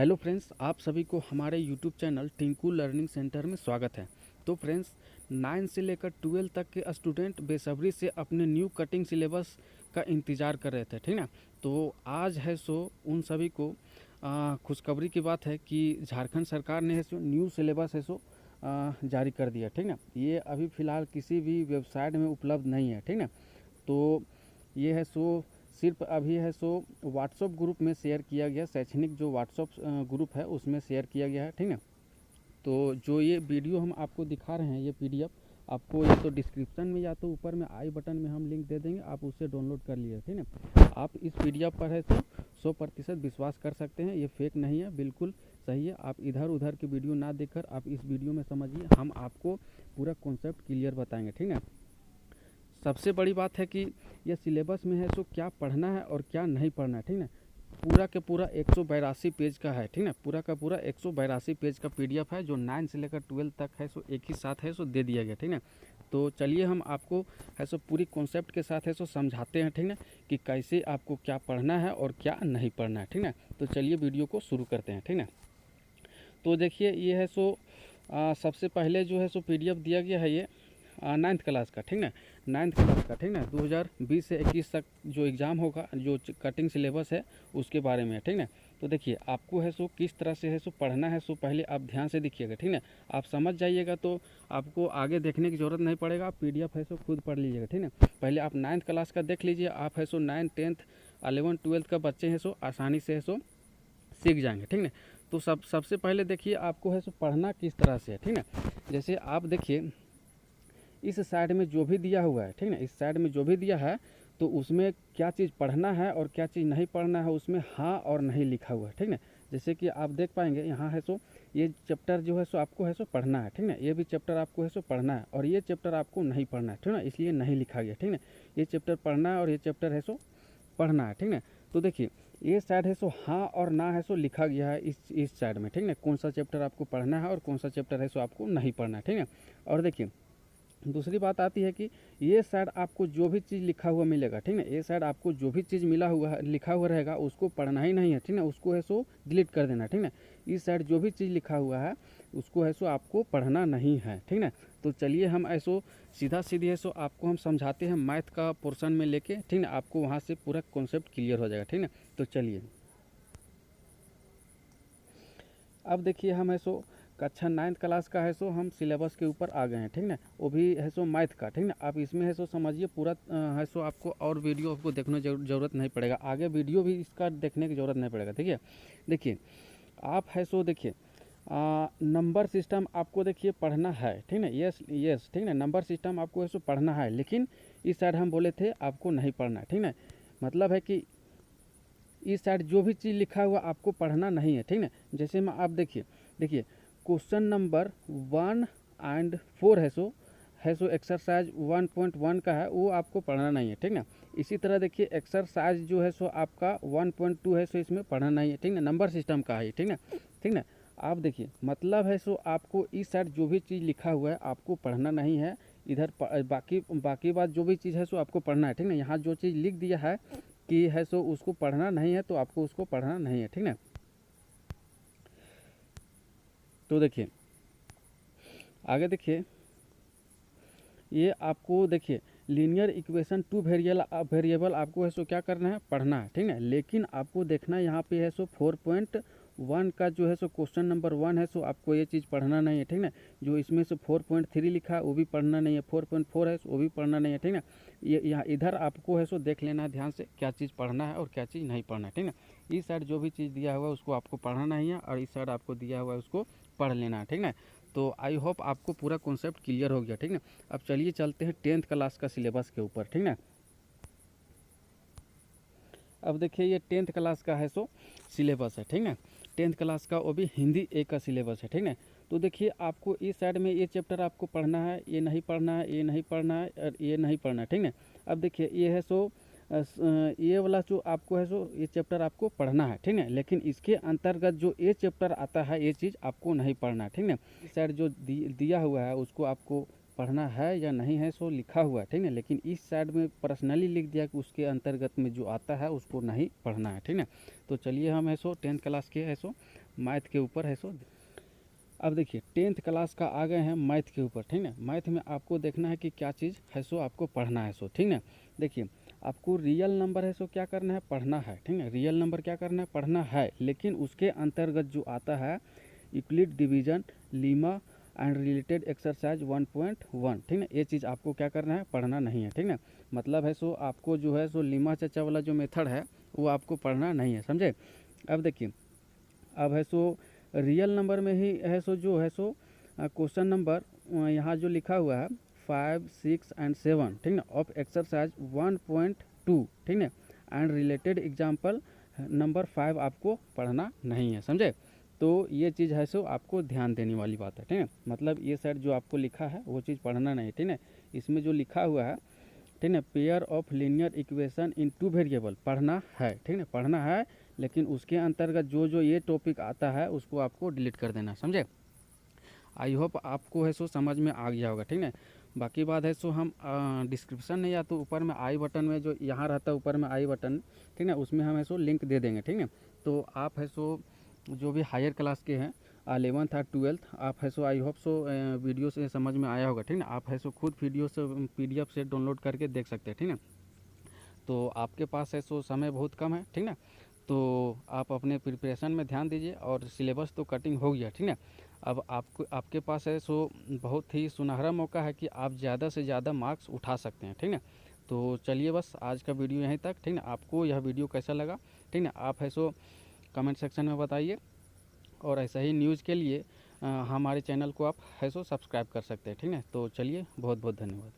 Hello friends, आप सभी को हमारे YouTube channel Tinku learning centre में स्वागत है। तो फ्रेंड्स, 9 से लेकर 12 तक के स्टूडेंट बेसब्री से अपने न्यू कटिंग सिलेबस का इंतज़ार कर रहे थे, ठीक ना। तो आज है सो उन सभी को खुशखबरी की बात है कि झारखंड सरकार ने है सो न्यू सिलेबस है सो जारी कर दिया, ठीक ना। ये अभी फ़िलहाल किसी भी वेबसाइट में उपलब्ध नहीं है, ठीक ना। तो ये है सो सिर्फ अभी है सो व्हाट्सअप ग्रुप में शेयर किया गया, शैक्षणिक जो व्हाट्सअप ग्रुप है उसमें शेयर किया गया है, ठीक है। तो जो ये वीडियो हम आपको दिखा रहे हैं, ये पीडीएफ आपको या तो डिस्क्रिप्शन में या तो ऊपर में आई बटन में हम लिंक दे देंगे, आप उससे डाउनलोड कर लीजिए, ठीक है। आप इस पीडीएफ पर है तो 100% विश्वास कर सकते हैं, ये फेक नहीं है, बिल्कुल सही है। आप इधर उधर की वीडियो ना देखकर आप इस वीडियो में समझिए, हम आपको पूरा कॉन्सेप्ट क्लियर बताएंगे, ठीक है। सबसे बड़ी बात है कि यह सिलेबस में है सो क्या पढ़ना है और क्या नहीं पढ़ना है, ठीक है। पूरा के पूरा 182 पेज का है, ठीक है। पूरा का पूरा 182 पेज का पीडीएफ है जो 9 से लेकर 12 तक है सो एक ही साथ है सो दे दिया गया, ठीक है। तो चलिए हम आपको है सो पूरी कॉन्सेप्ट के साथ है सो समझाते हैं, ठीक है, कि कैसे आपको क्या पढ़ना है और क्या नहीं पढ़ना है, ठीक है। तो चलिए वीडियो को शुरू करते हैं, ठीक है। तो देखिए ये है सो सबसे पहले जो है सो पीडीएफ दिया गया है ये 9th क्लास का, ठीक ना। 9th क्लास का, ठीक ना, 2020 से 21 तक जो एग्ज़ाम होगा, जो कटिंग सिलेबस है उसके बारे में, ठीक ना। तो देखिए आपको है सो किस तरह से है सो पढ़ना है, सो पहले आप ध्यान से देखिएगा, ठीक ना। आप समझ जाइएगा तो आपको आगे देखने की ज़रूरत नहीं पड़ेगा, आप पीडीएफ है सो खुद पढ़ लीजिएगा, ठीक ना। पहले आप 9th क्लास का देख लीजिए, आप है सो 9, 10th, 11, 12 का बच्चे हैं सो आसानी से है सो सीख जाएंगे, ठीक ना। तो सबसे पहले देखिए आपको है सो पढ़ना किस तरह से है, ठीक ना। जैसे आप देखिए इस साइड में जो भी दिया हुआ है, ठीक ना, इस साइड में जो भी दिया है तो उसमें क्या चीज़ पढ़ना है और क्या चीज़ नहीं पढ़ना है, उसमें हाँ और नहीं लिखा हुआ है, ठीक ना। जैसे कि आप देख पाएंगे यहाँ है सो ये चैप्टर जो है सो आपको है सो पढ़ना है, ठीक ना। ये भी चैप्टर आपको है सो पढ़ना है और ये चैप्टर आपको नहीं पढ़ना है, ठीक ना, इसलिए नहीं लिखा गया, ठीक ना। ये चैप्टर पढ़ना है और ये चैप्टर है सो पढ़ना है, ठीक ना। तो देखिए ये साइड है सो हाँ और ना है सो लिखा गया है इस साइड में, ठीक ना, कौन सा चैप्टर आपको पढ़ना है और कौन सा चैप्टर है सो आपको नहीं पढ़ना है, ठीक है। और देखिए दूसरी बात आती है कि ये साइड आपको जो भी चीज़ लिखा हुआ मिलेगा, ठीक है, ये साइड आपको जो भी चीज़ मिला हुआ है, लिखा हुआ रहेगा, उसको पढ़ना ही नहीं है, ठीक है, उसको है सो डिलीट कर देना, ठीक है। इस साइड जो भी चीज़ लिखा हुआ है उसको है सो आपको पढ़ना नहीं है, ठीक है। तो चलिए हम ऐसो सीधा सीधी है सो आपको हम समझाते हैं मैथ का पोर्शन में लेके, ठीक है, आपको वहाँ से पूरा कॉन्सेप्ट क्लियर हो जाएगा, ठीक है। तो चलिए अब देखिए हम है सो कक्षा 9th क्लास का है सो हम सिलेबस के ऊपर आ गए हैं, ठीक ना। वो भी है सो मैथ का, ठीक ना। आप इसमें है सो समझिए पूरा है सो आपको और वीडियो आपको देखने ज़रूरत नहीं पड़ेगा, आगे वीडियो भी इसका देखने की ज़रूरत नहीं पड़ेगा, ठीक है। देखिए आप है सो देखिए नंबर सिस्टम आपको देखिए पढ़ना है, ठीक ना। यस यस, ठीक ना, नंबर सिस्टम आपको है सो पढ़ना है, लेकिन इस साइड हम बोले थे आपको नहीं पढ़ना है, ठीक ना। मतलब है कि इस साइड जो भी चीज़ लिखा हुआ आपको पढ़ना नहीं है, ठीक ना। जैसे में आप देखिए क्वेश्चन नंबर 1 एंड 4 है सो एक्सरसाइज 1.1 का है, वो आपको पढ़ना नहीं है, ठीक ना। इसी तरह देखिए एक्सरसाइज जो है सो आपका 1.2 है सो इसमें पढ़ना नहीं है, ठीक ना, नंबर सिस्टम का है, ठीक ना, ठीक ना। आप देखिए मतलब है सो आपको इस साइड जो भी चीज़ लिखा हुआ है आपको पढ़ना नहीं है, इधर बाकी बात जो भी चीज़ है सो आपको पढ़ना है, ठीक ना। यहाँ जो चीज़ लिख दिया है कि है सो उसको पढ़ना नहीं है तो आपको उसको पढ़ना नहीं है, ठीक ना। तो देखिए आगे देखिए ये आपको देखिए लीनियर इक्वेशन 2 वेरिएबल आपको है सो क्या करना है, पढ़ना है, ठीक है। लेकिन आपको देखना है यहाँ पे है सो 4.1 का जो है सो क्वेश्चन नंबर 1 है सो आपको ये चीज़ पढ़ना नहीं है, ठीक है। जो इसमें से 4.3 लिखा है वो भी पढ़ना नहीं है, 4.4 है वो भी पढ़ना नहीं है, ठीक है। ये यहाँ इधर आपको है सो देख लेना है ध्यान से क्या चीज़ पढ़ना है और क्या चीज़ नहीं पढ़ना है, ठीक है। इस साइड जो भी चीज़ दिया हुआ है उसको आपको पढ़ना नहीं है और इस साइड आपको दिया हुआ है उसको पढ़ लेना है, ठीक है। तो आई होप आपको पूरा कॉन्सेप्ट क्लियर हो गया, ठीक है। अब चलिए चलते हैं 10th क्लास का सिलेबस के ऊपर, ठीक है। अब देखिए ये 10th क्लास का है सो सिलेबस है, ठीक है। 10th क्लास का वो भी हिंदी ए का सिलेबस है, ठीक है। तो देखिए आपको इस साइड में ये चैप्टर आपको पढ़ना है, ये नहीं पढ़ना है, ये नहीं पढ़ना है और ये नहीं पढ़ना है, ठीक है। अब देखिए ये है सो ये वाला जो आपको है सो ये चैप्टर आपको पढ़ना है, ठीक है। लेकिन इसके अंतर्गत जो ये चैप्टर आता है ये चीज़ आपको नहीं पढ़ना है, ठीक है। इस साइड जो दिया हुआ है उसको आपको पढ़ना है या नहीं है सो लिखा हुआ है, ठीक है। लेकिन इस साइड में पर्सनली लिख दिया कि उसके अंतर्गत में जो आता है उसको नहीं पढ़ना है, ठीक है। तो चलिए हम है सो 10th क्लास के है सो मैथ के ऊपर है सो। अब देखिए 10th क्लास का आ गए हैं मैथ के ऊपर, ठीक ना। मैथ में आपको देखना है कि क्या चीज़ है सो आपको पढ़ना है सो, ठीक ना। देखिए आपको रियल नंबर है सो क्या करना है, पढ़ना है, ठीक है। रियल नंबर क्या करना है, पढ़ना है, लेकिन उसके अंतर्गत जो आता है Euclid division, Lima and related exercise 1.1, ठीक ना, ये चीज़ आपको क्या करना है, पढ़ना नहीं है, ठीक ना। मतलब है सो आपको जो है सो लीमा चाचा वाला जो मेथड है वो आपको पढ़ना नहीं है, समझे। अब देखिए अब है सो रियल नंबर में ही है सो जो है सो क्वेश्चन नंबर यहाँ जो लिखा हुआ है 5, 6 एंड 7, ठीक ना, ऑफ एक्सरसाइज 1.2, ठीक ना, एंड रिलेटेड एग्जाम्पल नंबर 5 आपको पढ़ना नहीं है, समझे। तो ये चीज़ है सो आपको ध्यान देने वाली बात है, ठीक है। मतलब ये साइड जो आपको लिखा है वो चीज़ पढ़ना नहीं, ठीक है। इसमें जो लिखा हुआ है, ठीक है, pair of linear equation in 2 variable पढ़ना है, ठीक है, पढ़ना है, लेकिन उसके अंतर्गत जो जो ये टॉपिक आता है उसको आपको डिलीट कर देना, समझे। आई होप आपको है सो समझ में आ गया होगा, ठीक है। बाकी बात है सो हम डिस्क्रिप्शन में या तो ऊपर में आई बटन में जो यहाँ रहता है ऊपर में आई बटन, ठीक है, उसमें हम है सो लिंक दे देंगे, ठीक है। तो आप है सो जो भी हायर क्लास के हैं 11th और 12th, आप है सो आई होप सो वीडियो से समझ में आया होगा, ठीक है। आप है सो खुद वीडियो से PDF से डाउनलोड करके देख सकते हैं, ठीक है। तो आपके पास है सो समय बहुत कम है, ठीक ना। तो आप अपने प्रिपरेशन में ध्यान दीजिए, और सिलेबस तो कटिंग हो गया, ठीक है। अब आपके पास है सो बहुत ही सुनहरा मौका है कि आप ज़्यादा से ज़्यादा मार्क्स उठा सकते हैं, ठीक है। तो चलिए बस आज का वीडियो यहीं तक, ठीक है। आपको यह वीडियो कैसा लगा, ठीक है, आप है सो कमेंट सेक्शन में बताइए, और ऐसा ही न्यूज़ के लिए हमारे चैनल को आप है सो सब्सक्राइब कर सकते हैं, ठीक है। तो चलिए बहुत बहुत धन्यवाद।